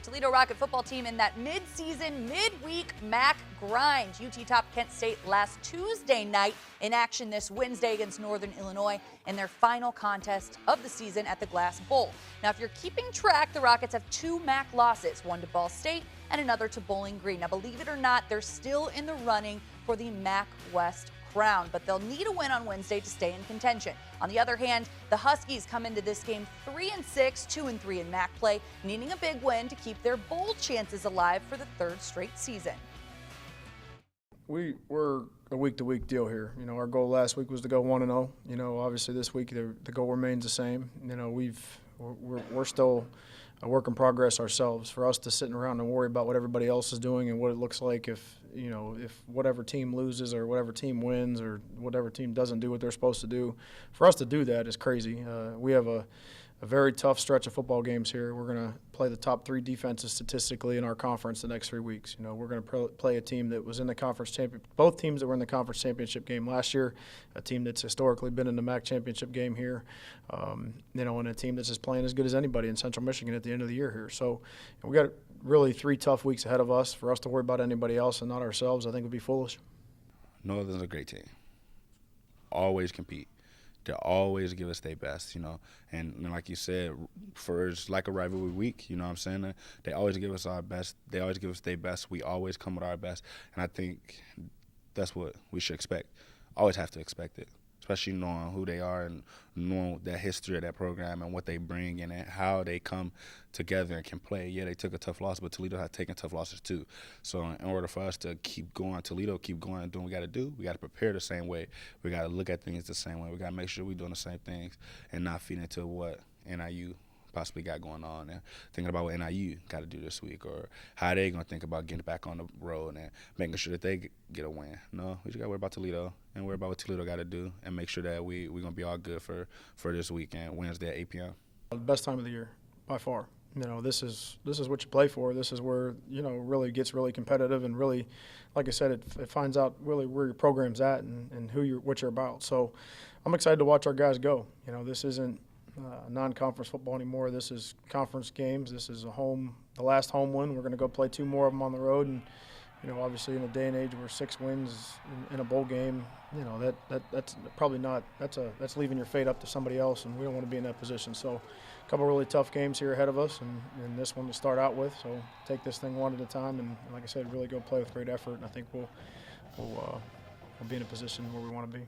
Toledo Rocket football team in that mid-season, midweek MAC grind. UT topped Kent State last Tuesday night, in action this Wednesday against Northern Illinois in their final contest of the season at the Glass Bowl. Now, if you're keeping track, the Rockets have 2 MAC losses, one to Ball State and another to Bowling Green. Now, believe it or not, they're still in the running for the MAC West crown, but they'll need a win on Wednesday to stay in contention. On the other hand, the Huskies come into this game 3-6, 2-3 in MAC play, needing a big win to keep their bowl chances alive for the 3rd straight season. We're a week-to-week deal here. You know, our goal last week was to go 1-0. You know, obviously this week the goal remains the same. You know, we're still a work in progress ourselves. For us to sit around and worry about what everybody else is doing and what it looks like if whatever team loses or whatever team wins or whatever team doesn't do what they're supposed to do, for us to do that is crazy. We have a very tough stretch of football games here. We're going to play the top 3 defenses statistically in our conference the next 3 weeks. You know, we're going to play a team that was in the conference championship, both teams that were in the conference championship game last year, a team that's historically been in the MAC championship game here, you know, and a team that's just playing as good as anybody in Central Michigan at the end of the year here. So we got really 3 tough weeks ahead of us. For us to worry about anybody else and not ourselves, I think would be foolish. Northern's a great team. Always compete. They always give us their best, you know. And like you said, for it's like a rivalry week, you know what I'm saying? They always give us our best. They always give us their best. We always come with our best. And I think that's what we should expect. Always have to expect it, especially knowing who they are and knowing the history of that program and what they bring and how they come together and can play. Yeah, they took a tough loss, but Toledo has taken tough losses too. So in order for us to keep going, Toledo keep going and doing what we got to do, we got to prepare the same way. We got to look at things the same way. We got to make sure we're doing the same things and not feed into what NIU possibly got going on and thinking about what NIU got to do this week or how they going to think about getting back on the road and making sure that they get a win. No, we just got to worry about Toledo and worry about what Toledo got to do and make sure that we're going to be all good for this weekend, Wednesday at 8 p.m. The best time of the year, by far. You know, this is what you play for. This is where, you know, really gets really competitive and really, like I said, it finds out really where your program's at and what you're about. So I'm excited to watch our guys go. You know, this isn't non-conference football anymore. This is conference games. This is the last home win. We're going to go play 2 more of them on the road, and you know, obviously in a day and age where 6 wins in a bowl game, you know, that's probably not. That's leaving your fate up to somebody else, and we don't want to be in that position. So, a couple really tough games here ahead of us, and this one to start out with. So, take this thing one at a time, and like I said, really go play with great effort. And I think we'll be in a position where we want to be.